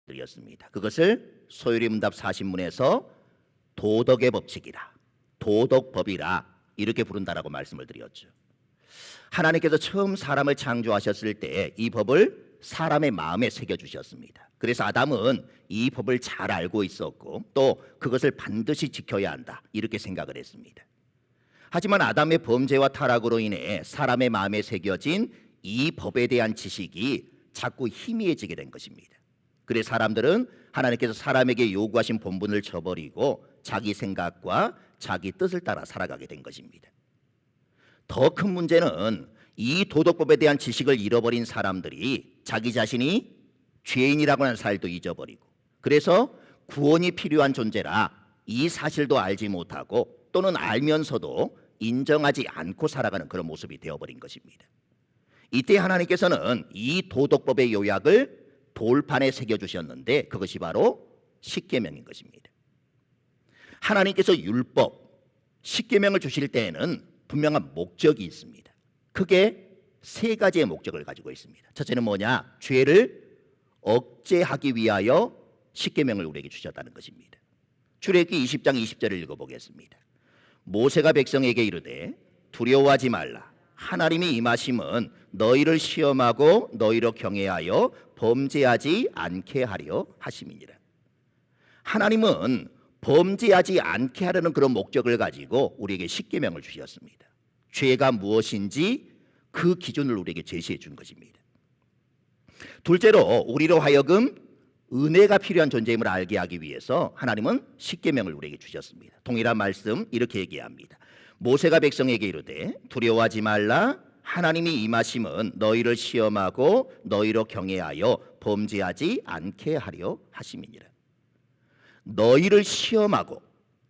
드렸습니다. 그것을 소요리문답 40문에서 도덕의 법칙이라, 도덕법이라 이렇게 부른다라고 말씀을 드렸죠. 하나님께서 처음 사람을 창조하셨을 때 이 법을 사람의 마음에 새겨주셨습니다. 그래서 아담은 이 법을 잘 알고 있었고 또 그것을 반드시 지켜야 한다 이렇게 생각을 했습니다. 하지만 아담의 범죄와 타락으로 인해 사람의 마음에 새겨진 이 법에 대한 지식이 자꾸 희미해지게 된 것입니다. 그래서 사람들은 하나님께서 사람에게 요구하신 본분을 저버리고 자기 생각과 자기 뜻을 따라 살아가게 된 것입니다. 더 큰 문제는 이 도덕법에 대한 지식을 잃어버린 사람들이 자기 자신이 죄인이라고 하는 사실도 잊어버리고, 그래서 구원이 필요한 존재라 이 사실도 알지 못하고 또는 알면서도 인정하지 않고 살아가는 그런 모습이 되어버린 것입니다. 이때 하나님께서는 이 도덕법의 요약을 돌판에 새겨주셨는데 그것이 바로 십계명인 것입니다. 하나님께서 율법, 십계명을 주실 때에는 분명한 목적이 있습니다. 크게 세 가지의 목적을 가지고 있습니다. 첫째는 뭐냐? 죄를 억제하기 위하여 십계명을 우리에게 주셨다는 것입니다. 출애굽기 20장 20절을 읽어보겠습니다. 모세가 백성에게 이르되 두려워하지 말라. 하나님이 임하심은 너희를 시험하고 너희로 경외하여 범죄하지 않게 하려 하심이니라. 하나님은 범죄하지 않게 하려는 그런 목적을 가지고 우리에게 십계명을 주셨습니다. 죄가 무엇인지 그 기준을 우리에게 제시해 준 것입니다. 둘째로 우리로 하여금 은혜가 필요한 존재임을 알게 하기 위해서 하나님은 십계명을 우리에게 주셨습니다. 동일한 말씀 이렇게 얘기합니다. 모세가 백성에게 이르되 두려워하지 말라. 하나님이 임하심은 너희를 시험하고 너희로 경외하여 범죄하지 않게 하려 하심이니라. 너희를 시험하고,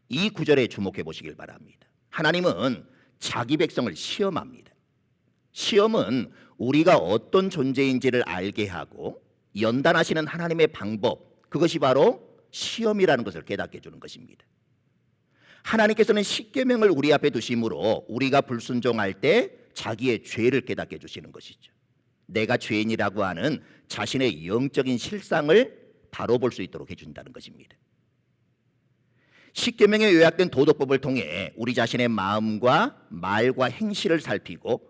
이 구절에 주목해 보시길 바랍니다. 하나님은 자기 백성을 시험합니다. 시험은 우리가 어떤 존재인지를 알게 하고 연단하시는 하나님의 방법, 그것이 바로 시험이라는 것을 깨닫게 해주는 것입니다. 하나님께서는 십계명을 우리 앞에 두심으로 우리가 불순종할 때 자기의 죄를 깨닫게 해주시는 것이죠. 내가 죄인이라고 하는 자신의 영적인 실상을 바로 볼 수 있도록 해준다는 것입니다. 십계명에 요약된 도덕법을 통해 우리 자신의 마음과 말과 행실을 살피고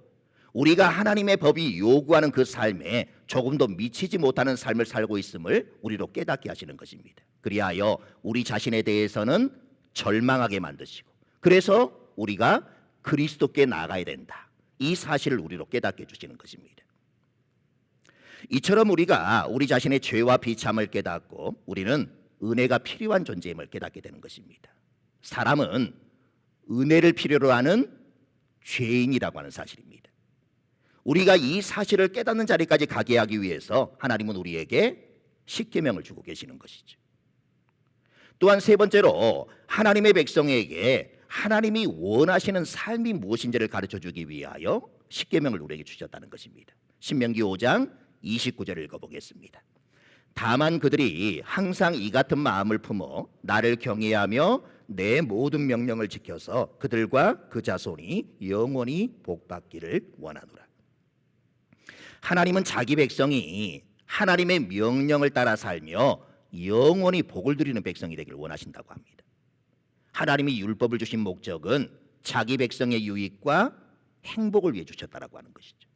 우리가 하나님의 법이 요구하는 그 삶에 조금도 미치지 못하는 삶을 살고 있음을 우리로 깨닫게 하시는 것입니다. 그리하여 우리 자신에 대해서는 절망하게 만드시고, 그래서 우리가 그리스도께 나아가야 된다, 이 사실을 우리로 깨닫게 해주시는 것입니다. 이처럼 우리가 우리 자신의 죄와 비참을 깨닫고 우리는 은혜가 필요한 존재임을 깨닫게 되는 것입니다. 사람은 은혜를 필요로 하는 죄인이라고 하는 사실입니다. 우리가 이 사실을 깨닫는 자리까지 가게 하기 위해서 하나님은 우리에게 십계명을 주고 계시는 것이죠. 또한 세 번째로 하나님의 백성에게 하나님이 원하시는 삶이 무엇인지를 가르쳐주기 위하여 십계명을 우리에게 주셨다는 것입니다. 신명기 5장 29절을 읽어보겠습니다. 다만 그들이 항상 이 같은 마음을 품어 나를 경외하며 내 모든 명령을 지켜서 그들과 그 자손이 영원히 복받기를 원하노라. 하나님은 자기 백성이 하나님의 명령을 따라 살며 영원히 복을 누리는 백성이 되기를 원하신다고 합니다. 하나님이 율법을 주신 목적은 자기 백성의 유익과 행복을 위해 주셨다라고 하는 것이죠.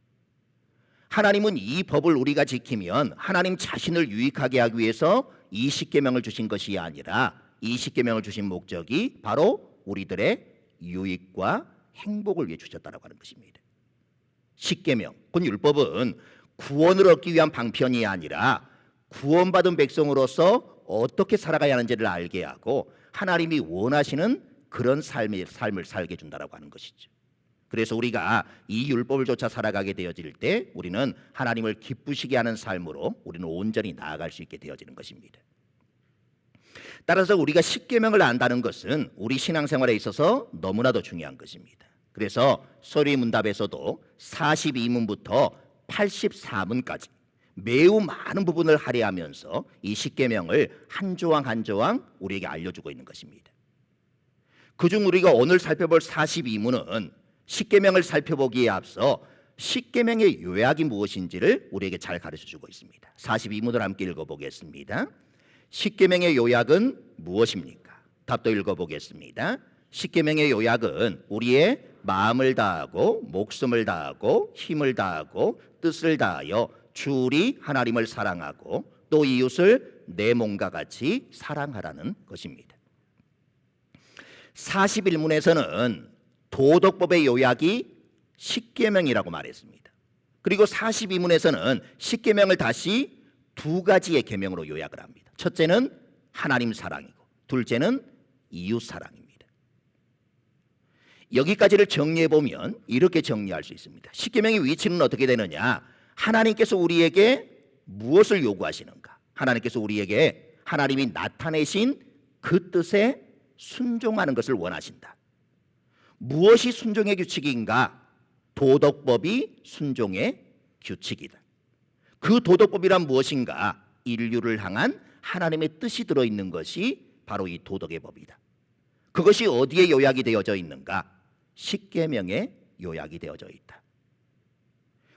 하나님은 이 법을 우리가 지키면 하나님 자신을 유익하게 하기 위해서 이 십계명을 주신 것이 아니라 이 십계명을 주신 목적이 바로 우리들의 유익과 행복을 위해 주셨다라고 하는 것입니다. 십계명, 곧 율법은 구원을 얻기 위한 방편이 아니라 구원받은 백성으로서 어떻게 살아가야 하는지를 알게 하고 하나님이 원하시는 그런 삶을 살게 해준다라고 하는 것이죠. 그래서 우리가 이 율법을 쫓아 살아가게 되어질 때 우리는 하나님을 기쁘시게 하는 삶으로 우리는 온전히 나아갈 수 있게 되어지는 것입니다. 따라서 우리가 십계명을 안다는 것은 우리 신앙생활에 있어서 너무나도 중요한 것입니다. 그래서 소리문답에서도 42문부터 84문까지 매우 많은 부분을 할애하면서 이 십계명을 한 조항 한 조항 우리에게 알려주고 있는 것입니다. 그중 우리가 오늘 살펴볼 42문은 십계명을 살펴보기에 앞서 십계명의 요약이 무엇인지를 우리에게 잘 가르쳐주고 있습니다. 42문을 함께 읽어보겠습니다. 십계명의 요약은 무엇입니까? 답도 읽어보겠습니다. 십계명의 요약은 우리의 마음을 다하고 목숨을 다하고 힘을 다하고 뜻을 다하여 주 우리 하나님을 사랑하고 또 이웃을 내 몸과 같이 사랑하라는 것입니다. 41문에서는 도덕법의 요약이 십계명이라고 말했습니다. 그리고 42문에서는 십계명을 다시 두 가지의 계명으로 요약을 합니다. 첫째는 하나님 사랑이고 둘째는 이웃 사랑입니다. 여기까지를 정리해 보면 이렇게 정리할 수 있습니다. 십계명의 위치는 어떻게 되느냐? 하나님께서 우리에게 무엇을 요구하시는가? 하나님께서 우리에게 하나님이 나타내신 그 뜻에 순종하는 것을 원하신다. 무엇이 순종의 규칙인가? 도덕법이 순종의 규칙이다. 그 도덕법이란 무엇인가? 인류를 향한 하나님의 뜻이 들어있는 것이 바로 이 도덕의 법이다. 그것이 어디에 요약이 되어져 있는가? 십계명에 요약이 되어져 있다.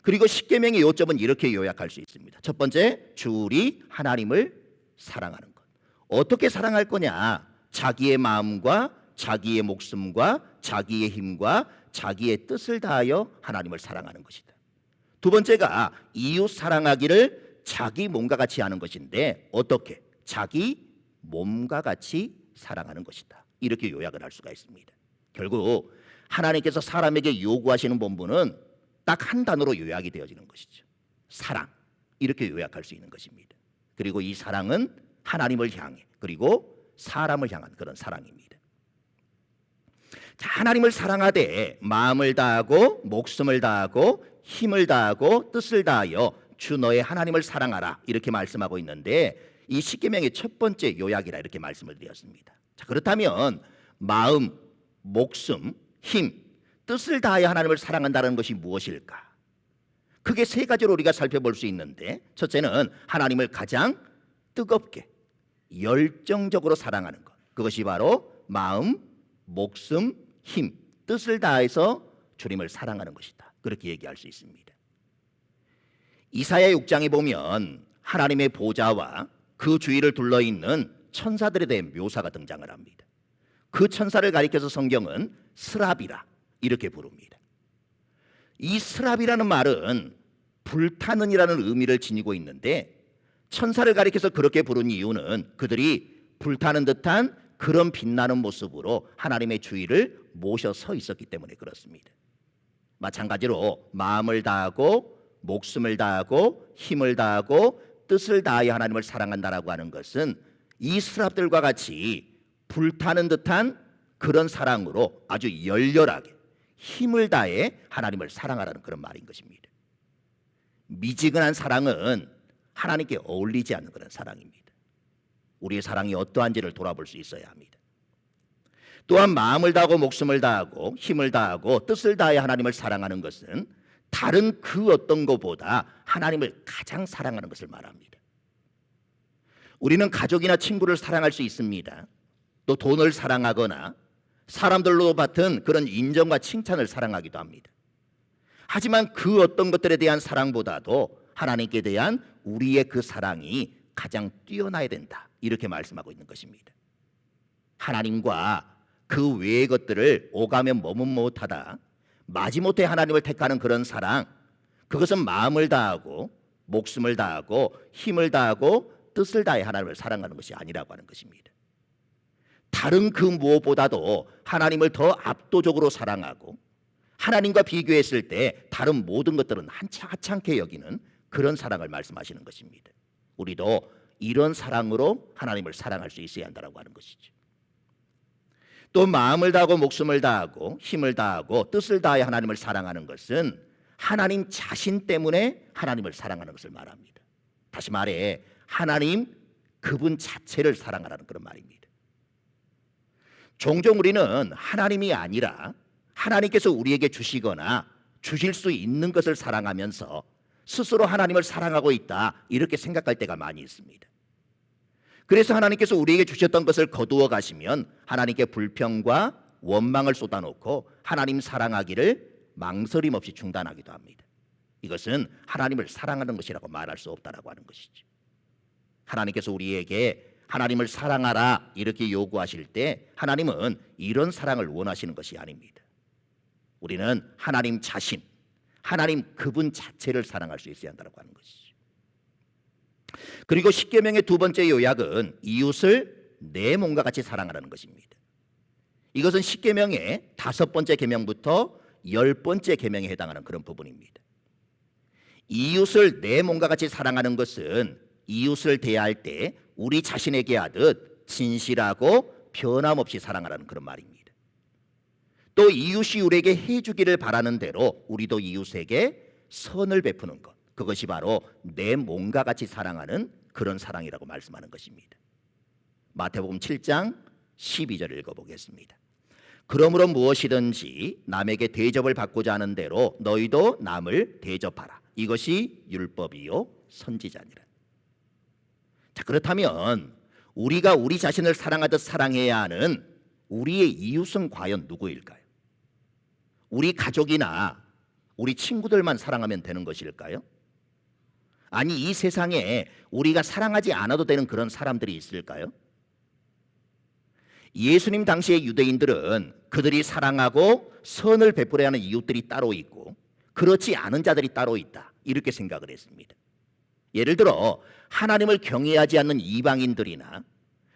그리고 십계명의 요점은 이렇게 요약할 수 있습니다. 첫 번째, 주 우리 하나님을 사랑하는 것. 어떻게 사랑할 거냐? 자기의 마음과 자기의 목숨과 자기의 힘과 자기의 뜻을 다하여 하나님을 사랑하는 것이다. 두 번째가 이웃 사랑하기를 자기 몸과 같이 하는 것인데 어떻게? 자기 몸과 같이 사랑하는 것이다. 이렇게 요약을 할 수가 있습니다. 결국 하나님께서 사람에게 요구하시는 본분은 딱 한 단어로 요약이 되어지는 것이죠. 사랑. 이렇게 요약할 수 있는 것입니다. 그리고 이 사랑은 하나님을 향해 그리고 사람을 향한 그런 사랑입니다. 자, 하나님을 사랑하되 마음을 다하고 목숨을 다하고 힘을 다하고 뜻을 다하여 주 너의 하나님을 사랑하라 이렇게 말씀하고 있는데 이 십계명의 첫 번째 요약이라 이렇게 말씀을 드렸습니다. 자, 그렇다면 마음, 목숨, 힘, 뜻을 다하여 하나님을 사랑한다는 것이 무엇일까? 크게 세 가지로 우리가 살펴볼 수 있는데 첫째는 하나님을 가장 뜨겁게 열정적으로 사랑하는 것. 그것이 바로 마음, 목숨, 힘, 뜻을 다해서 주님을 사랑하는 것이다. 그렇게 얘기할 수 있습니다. 이사야 6장에 보면 하나님의 보좌와 그 주위를 둘러있는 천사들에 대한 묘사가 등장을 합니다. 그 천사를 가리켜서 성경은 스랍이라 이렇게 부릅니다. 이 스랍이라는 말은 불타는이라는 의미를 지니고 있는데 천사를 가리켜서 그렇게 부른 이유는 그들이 불타는 듯한 그런 빛나는 모습으로 하나님의 주위를 모셔 서 있었기 때문에 그렇습니다. 마찬가지로 마음을 다하고 목숨을 다하고 힘을 다하고 뜻을 다하여 하나님을 사랑한다라고 하는 것은 이 스랍들과 같이 불타는 듯한 그런 사랑으로 아주 열렬하게 힘을 다해 하나님을 사랑하라는 그런 말인 것입니다. 미지근한 사랑은 하나님께 어울리지 않는 그런 사랑입니다. 우리의 사랑이 어떠한지를 돌아볼 수 있어야 합니다. 또한 마음을 다하고 목숨을 다하고 힘을 다하고 뜻을 다해 하나님을 사랑하는 것은 다른 그 어떤 것보다 하나님을 가장 사랑하는 것을 말합니다. 우리는 가족이나 친구를 사랑할 수 있습니다. 또 돈을 사랑하거나 사람들로 받은 그런 인정과 칭찬을 사랑하기도 합니다. 하지만 그 어떤 것들에 대한 사랑보다도 하나님께 대한 우리의 그 사랑이 가장 뛰어나야 된다. 이렇게 말씀하고 있는 것입니다. 하나님과 그 외의 것들을 오가면 머뭇 못하다 마지못해 하나님을 택하는 그런 사랑, 그것은 마음을 다하고 목숨을 다하고 힘을 다하고 뜻을 다해 하나님을 사랑하는 것이 아니라고 하는 것입니다. 다른 그 무엇보다도 하나님을 더 압도적으로 사랑하고 하나님과 비교했을 때 다른 모든 것들은 하찮게 여기는 그런 사랑을 말씀하시는 것입니다. 우리도 이런 사랑으로 하나님을 사랑할 수 있어야 한다고 하는 것이죠. 또 마음을 다하고 목숨을 다하고 힘을 다하고 뜻을 다해 하나님을 사랑하는 것은 하나님 자신 때문에 하나님을 사랑하는 것을 말합니다. 다시 말해 하나님 그분 자체를 사랑하라는 그런 말입니다. 종종 우리는 하나님이 아니라 하나님께서 우리에게 주시거나 주실 수 있는 것을 사랑하면서 스스로 하나님을 사랑하고 있다 이렇게 생각할 때가 많이 있습니다. 그래서 하나님께서 우리에게 주셨던 것을 거두어 가시면 하나님께 불평과 원망을 쏟아놓고 하나님 사랑하기를 망설임 없이 중단하기도 합니다. 이것은 하나님을 사랑하는 것이라고 말할 수 없다라고 하는 것이죠. 하나님께서 우리에게 하나님을 사랑하라 이렇게 요구하실 때 하나님은 이런 사랑을 원하시는 것이 아닙니다. 우리는 하나님 자신, 하나님 그분 자체를 사랑할 수 있어야 한다고 하는 것이죠. 그리고 십계명의 두 번째 요약은 이웃을 내 몸과 같이 사랑하라는 것입니다. 이것은 십계명의 다섯 번째 계명부터 열 번째 계명에 해당하는 그런 부분입니다. 이웃을 내 몸과 같이 사랑하는 것은 이웃을 대할 때 우리 자신에게 하듯 진실하고 변함없이 사랑하라는 그런 말입니다. 또 이웃이 우리에게 해주기를 바라는 대로 우리도 이웃에게 선을 베푸는 것, 그것이 바로 내 몸과 같이 사랑하는 그런 사랑이라고 말씀하는 것입니다. 마태복음 7장 12절을 읽어보겠습니다. 그러므로 무엇이든지 남에게 대접을 받고자 하는 대로 너희도 남을 대접하라. 이것이 율법이요 선지자니라. 자, 그렇다면 우리가 우리 자신을 사랑하듯 사랑해야 하는 우리의 이웃은 과연 누구일까요? 우리 가족이나 우리 친구들만 사랑하면 되는 것일까요? 아니, 이 세상에 우리가 사랑하지 않아도 되는 그런 사람들이 있을까요? 예수님 당시의 유대인들은 그들이 사랑하고 선을 베풀어야 하는 이웃들이 따로 있고 그렇지 않은 자들이 따로 있다, 이렇게 생각을 했습니다. 예를 들어 하나님을 경외하지 않는 이방인들이나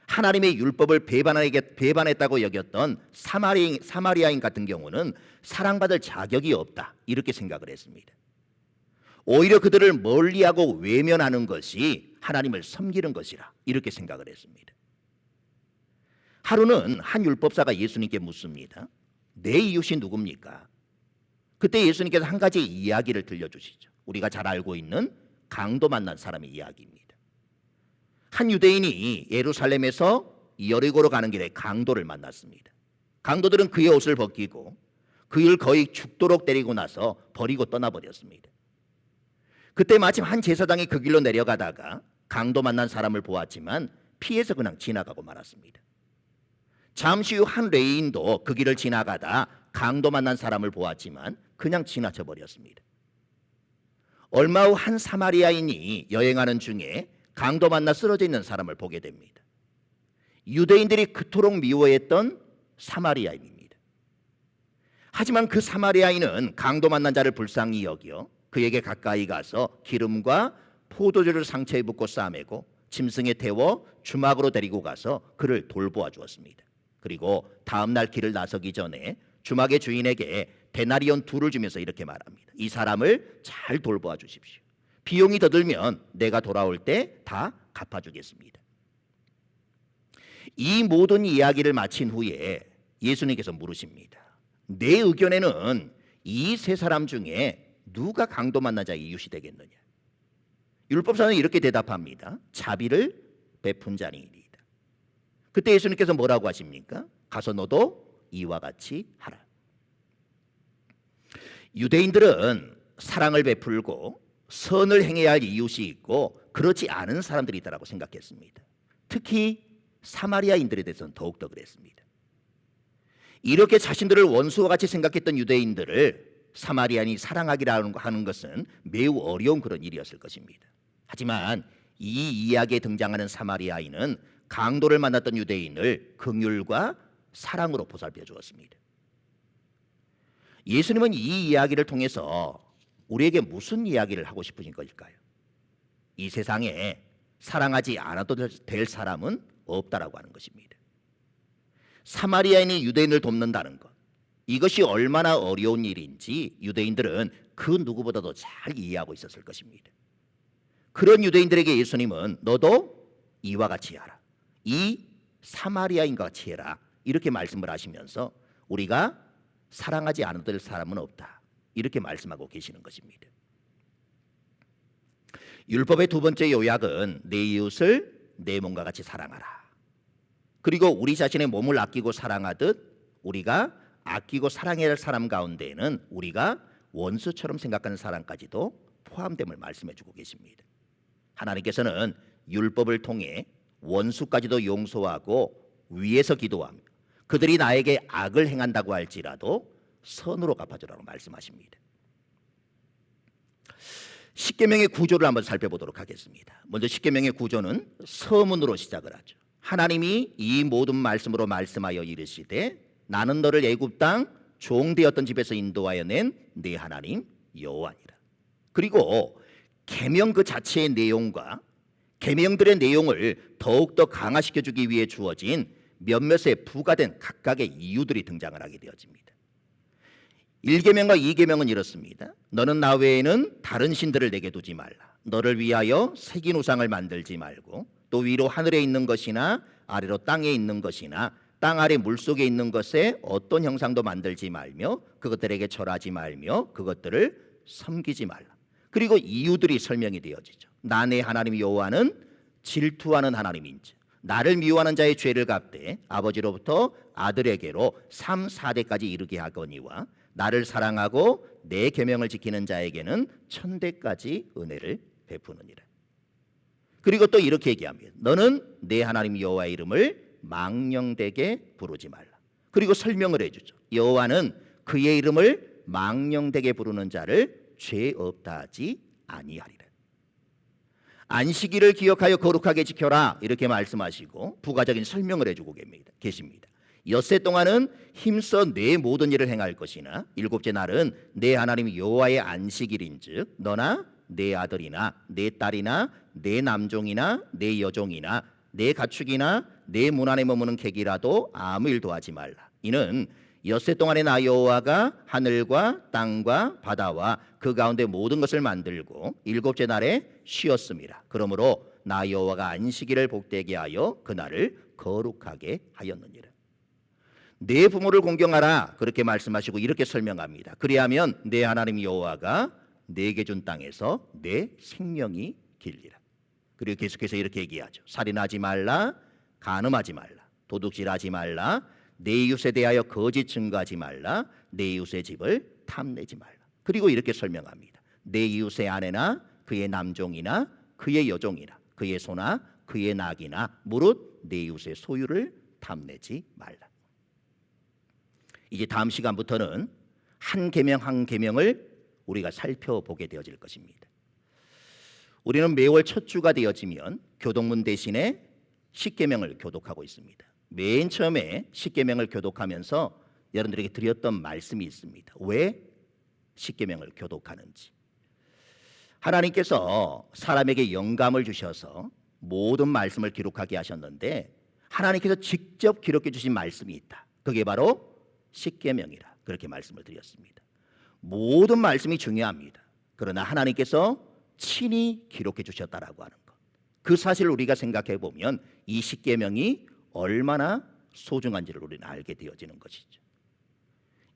하나님의 율법을 배반했다고 여겼던 사마리아인 같은 경우는 사랑받을 자격이 없다, 이렇게 생각을 했습니다. 오히려 그들을 멀리하고 외면하는 것이 하나님을 섬기는 것이라, 이렇게 생각을 했습니다. 하루는 한 율법사가 예수님께 묻습니다. 내 이웃이 누굽니까? 그때 예수님께서 한 가지 이야기를 들려주시죠. 우리가 잘 알고 있는 강도 만난 사람의 이야기입니다. 한 유대인이 예루살렘에서 여리고로 가는 길에 강도를 만났습니다. 강도들은 그의 옷을 벗기고 그를 거의 죽도록 때리고 나서 버리고 떠나버렸습니다. 그때 마침 한 제사장이 그 길로 내려가다가 강도 만난 사람을 보았지만 피해서 그냥 지나가고 말았습니다. 잠시 후 한 레위인도 그 길을 지나가다 강도 만난 사람을 보았지만 그냥 지나쳐 버렸습니다. 얼마 후 한 사마리아인이 여행하는 중에 강도 만나 쓰러져 있는 사람을 보게 됩니다. 유대인들이 그토록 미워했던 사마리아인입니다. 하지만 그 사마리아인은 강도 만난 자를 불쌍히 여겨 그에게 가까이 가서 기름과 포도주를 상처에 붓고 싸매고 짐승에 태워 주막으로 데리고 가서 그를 돌보아 주었습니다. 그리고 다음 날 길을 나서기 전에 주막의 주인에게 데나리온 2를 주면서 이렇게 말합니다. 이 사람을 잘 돌보아 주십시오. 비용이 더 들면 내가 돌아올 때 다 갚아주겠습니다. 이 모든 이야기를 마친 후에 예수님께서 물으십니다. 내 의견에는 이 세 사람 중에 누가 강도 만난 자의 이웃이 되겠느냐? 율법사는 이렇게 대답합니다. 자비를 베푼 자니이다. 그때 예수님께서 뭐라고 하십니까? 가서 너도 이와 같이 하라. 유대인들은 사랑을 베풀고 선을 행해야 할 이웃이 있고 그렇지 않은 사람들이 있다고 생각했습니다. 특히 사마리아인들에 대해서는 더욱더 그랬습니다. 이렇게 자신들을 원수와 같이 생각했던 유대인들을 사마리아인이 사랑하기라는 하는 것은 매우 어려운 그런 일이었을 것입니다. 하지만 이 이야기에 등장하는 사마리아인은 강도를 만났던 유대인을 긍휼과 사랑으로 보살펴 주었습니다. 예수님은 이 이야기를 통해서 우리에게 무슨 이야기를 하고 싶으신 것일까요? 이 세상에 사랑하지 않아도 될 사람은 없다라고 하는 것입니다. 사마리아인이 유대인을 돕는다는 것, 이것이 얼마나 어려운 일인지 유대인들은 그 누구보다도 잘 이해하고 있었을 것입니다. 그런 유대인들에게 예수님은 너도 이와 같이 하라, 이 사마리아인과 같이 해라, 이렇게 말씀을 하시면서 우리가 사랑하지 않아도 될 사람은 없다, 이렇게 말씀하고 계시는 것입니다. 율법의 두 번째 요약은 내 이웃을 내 몸과 같이 사랑하라. 그리고 우리 자신의 몸을 아끼고 사랑하듯 우리가 아끼고 사랑해야 할 사람 가운데에는 우리가 원수처럼 생각하는 사람까지도 포함됨을 말씀해 주고 계십니다. 하나님께서는 율법을 통해 원수까지도 용서하고 위에서 기도하며 그들이 나에게 악을 행한다고 할지라도 선으로 갚아주라고 말씀하십니다. 십계명의 구조를 한번 살펴보도록 하겠습니다. 먼저 십계명의 구조는 서문으로 시작을 하죠. 하나님이 이 모든 말씀으로 말씀하여 이르시되 나는 너를 애굽 땅 종되었던 집에서 인도하여 낸 네 하나님 여호와니라. 그리고 계명 그 자체의 내용과 계명들의 내용을 더욱더 강화시켜 주기 위해 주어진 몇몇의 부과된 각각의 이유들이 등장을 하게 되어집니다. 1계명과 2계명은 이렇습니다. 너는 나 외에는 다른 신들을 내게 두지 말라. 너를 위하여 새긴 우상을 만들지 말고 또 위로 하늘에 있는 것이나 아래로 땅에 있는 것이나 땅 아래 물속에 있는 것에 어떤 형상도 만들지 말며 그것들에게 절하지 말며 그것들을 섬기지 말라. 그리고 이유들이 설명이 되어지죠. 나 내 하나님 여호와는 질투하는 하나님인지 나를 미워하는 자의 죄를 갚되 아버지로부터 아들에게로 3, 4대까지 이르게 하거니와 나를 사랑하고 내 계명을 지키는 자에게는 1000대까지 은혜를 베푸느니라. 그리고 또 이렇게 얘기합니다. 너는 내 하나님 여호와의 이름을 망령되게 부르지 말라. 그리고 설명을 해주죠. 여호와는 그의 이름을 망령되게 부르는 자를 죄 없다 하지 아니하리라. 안식일을 기억하여 거룩하게 지켜라 이렇게 말씀하시고 부가적인 설명을 해주고 계십니다. 엿새 동안은 힘써 내 모든 일을 행할 것이나 일곱째 날은 내 하나님 여호와의 안식일인즉 너나 내 아들이나 내 딸이나 내 남종이나 내 여종이나 내 가축이나 내 문 안에 머무는 객이라도 아무 일도 하지 말라. 이는 엿새 동안에 나 여호와가 하늘과 땅과 바다와 그 가운데 모든 것을 만들고 일곱째 날에 쉬었습니다. 그러므로 나 여호와가 안식일을 복되게 하여 그날을 거룩하게 하였느니라. 내 부모를 공경하라 그렇게 말씀하시고 이렇게 설명합니다. 그리하면 내 하나님 여호와가 내게 준 땅에서 내 생명이 길리라. 그리고 계속해서 이렇게 얘기하죠. 살인하지 말라, 간음하지 말라, 도둑질하지 말라, 내 이웃에 대하여 거짓 증거하지 말라, 내 이웃의 집을 탐내지 말라. 그리고 이렇게 설명합니다. 내 이웃의 아내나 그의 남종이나 그의 여종이나 그의 소나 그의 낙이나 무릇 내 이웃의 소유를 탐내지 말라. 이제 다음 시간부터는 한 계명 한 계명을 우리가 살펴보게 되어질 것입니다. 우리는 매월 첫 주가 되어지면 교독문 대신에 십계명을 교독하고 있습니다. 맨 처음에 십계명을 교독하면서 여러분들에게 드렸던 말씀이 있습니다. 왜 십계명을 교독하는지. 하나님께서 사람에게 영감을 주셔서 모든 말씀을 기록하게 하셨는데 하나님께서 직접 기록해 주신 말씀이 있다. 그게 바로 십계명이라 그렇게 말씀을 드렸습니다. 모든 말씀이 중요합니다. 그러나 하나님께서 친히 기록해 주셨다라고 하는 것. 그 사실을 우리가 생각해 보면 이 십계명이 얼마나 소중한지를 우리는 알게 되어지는 것이죠.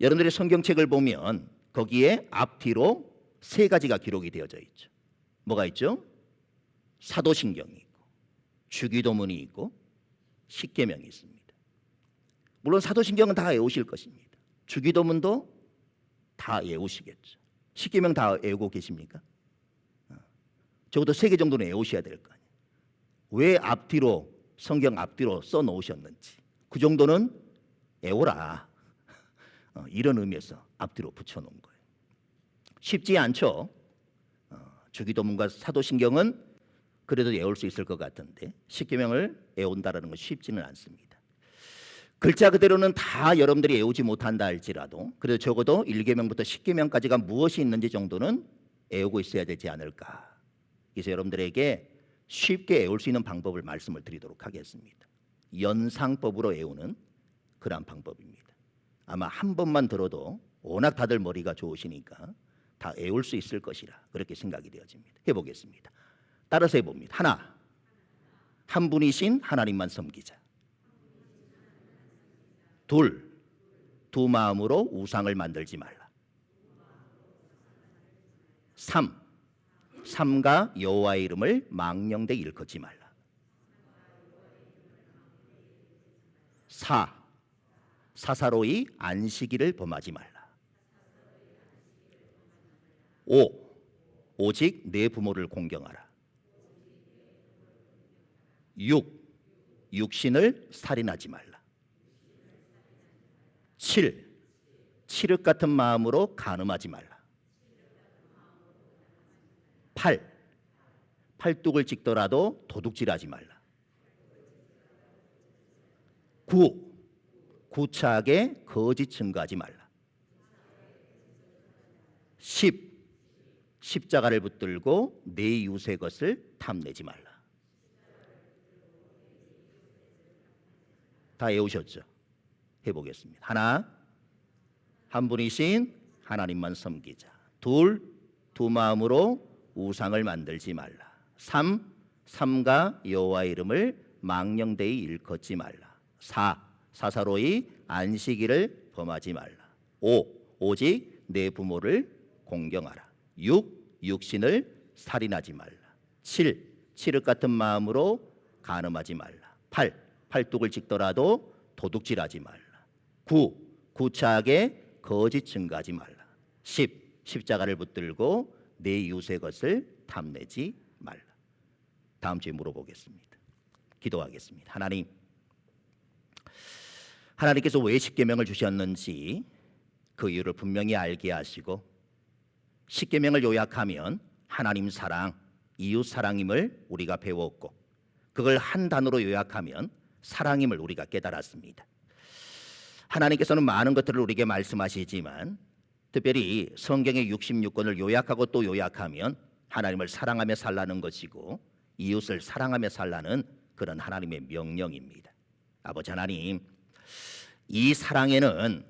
여러분들이 성경책을 보면 거기에 앞뒤로 세 가지가 기록이 되어져 있죠. 뭐가 있죠? 사도신경이 있고 주기도문이 있고 십계명이 있습니다. 물론 사도신경은 다 외우실 것입니다. 주기도문도 다 외우시겠죠. 십계명 다 외우고 계십니까? 적어도 3개 정도는 외우셔야 될 거 아니에요. 왜 앞뒤로 성경 앞뒤로 써 놓으셨는지 그 정도는 외워라. 이런 의미에서 앞뒤로 붙여놓은 거예요. 쉽지 않죠. 주기도문과 사도신경은 그래도 외울 수 있을 것 같은데 십계명을 외운다라는 건 쉽지는 않습니다. 글자 그대로는 다 여러분들이 외우지 못한다 할지라도 그래도 적어도 1계명부터 10계명까지가 무엇이 있는지 정도는 외우고 있어야 되지 않을까. 그래서 여러분들에게 쉽게 외울 수 있는 방법을 말씀을 드리도록 하겠습니다. 연상법으로 외우는 그런 방법입니다. 아마 한 번만 들어도 워낙 다들 머리가 좋으시니까 다 외울 수 있을 것이라 그렇게 생각이 되어집니다. 해보겠습니다. 따라서 해봅니다. 하나, 한 분이신 하나님만 섬기자. 둘, 두 마음으로 우상을 만들지 말라. 3, 삼가 여호와의 이름을 망령되게 일컫지 말라. 4, 사사로이 안식일을 범하지 말라. 5, 오직 내 부모를 공경하라. 6, 육신을 살인하지 말라. 7, 칠흑 같은 마음으로 간음하지 말라. 팔뚝을 찍더라도 도둑질하지 말라. 9. 구차하게 거짓 증거하지 말라. 10. 십자가를 붙들고 내 이웃의 것을 탐내지 말라. 다 외우셨죠? 해보겠습니다. 하나, 한 분이신 하나님만 섬기자. 둘, 두 마음으로 우상을 만들지 말라. 3. 삼가 여호와의 이름을 망령되이 일컫지 말라. 4. 사사로이 안식일을 범하지 말라. 5. 오직 내 부모를 공경하라. 6. 육신을 살인하지 말라. 7. 칠흑 같은 마음으로 간음하지 말라. 8. 팔뚝을 찍더라도 도둑질하지 말라. 9. 구차하게 거짓 증거하지 말라. 10. 십자가를 붙들고 내 이웃의 것을 탐내지 말라. 다음 주에 물어보겠습니다. 기도하겠습니다. 하나님께서 왜 십계명을 주셨는지 그 이유를 분명히 알게 하시고, 십계명을 요약하면 하나님 사랑, 이웃 사랑임을 우리가 배웠고, 그걸 한 단어로 요약하면 사랑임을 우리가 깨달았습니다. 하나님께서는 많은 것들을 우리에게 말씀하시지만 특별히 성경의 66권을 요약하고 또 요약하면 하나님을 사랑하며 살라는 것이고 이웃을 사랑하며 살라는 그런 하나님의 명령입니다. 아버지 하나님, 이 사랑에는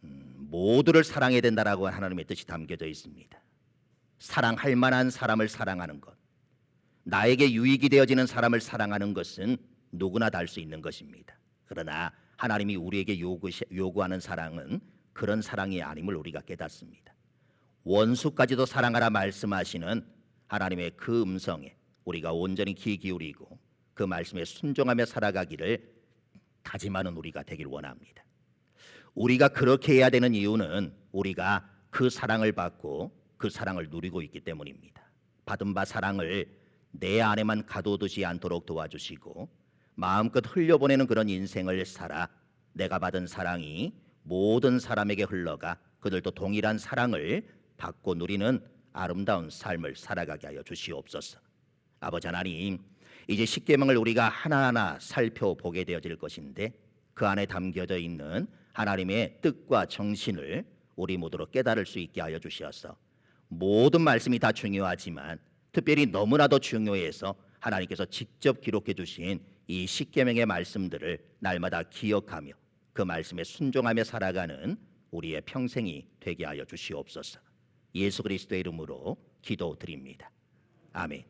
모두를 사랑해야 된다라고 하나님의 뜻이 담겨져 있습니다. 사랑할 만한 사람을 사랑하는 것, 나에게 유익이 되어지는 사람을 사랑하는 것은 누구나 다 할 수 있는 것입니다. 그러나 하나님이 우리에게 요구하는 사랑은 그런 사랑이 아님을 우리가 깨닫습니다. 원수까지도 사랑하라 말씀하시는 하나님의 그 음성에 우리가 온전히 귀 기울이고 그 말씀에 순종하며 살아가기를 다짐하는 우리가 되길 원합니다. 우리가 그렇게 해야 되는 이유는 우리가 그 사랑을 받고 그 사랑을 누리고 있기 때문입니다. 받은 바 사랑을 내 안에만 가둬두지 않도록 도와주시고 마음껏 흘려보내는 그런 인생을 살아 내가 받은 사랑이 모든 사람에게 흘러가 그들도 동일한 사랑을 받고 누리는 아름다운 삶을 살아가게 하여 주시옵소서. 아버지 하나님, 이제 십계명을 우리가 하나하나 살펴보게 되어질 것인데 그 안에 담겨져 있는 하나님의 뜻과 정신을 우리 모두로 깨달을 수 있게 하여 주시어서 모든 말씀이 다 중요하지만 특별히 너무나도 중요해서 하나님께서 직접 기록해 주신 이 십계명의 말씀들을 날마다 기억하며 그 말씀에 순종하며 살아가는 우리의 평생이 되게 하여 주시옵소서. 예수 그리스도의 이름으로 기도드립니다. 아멘.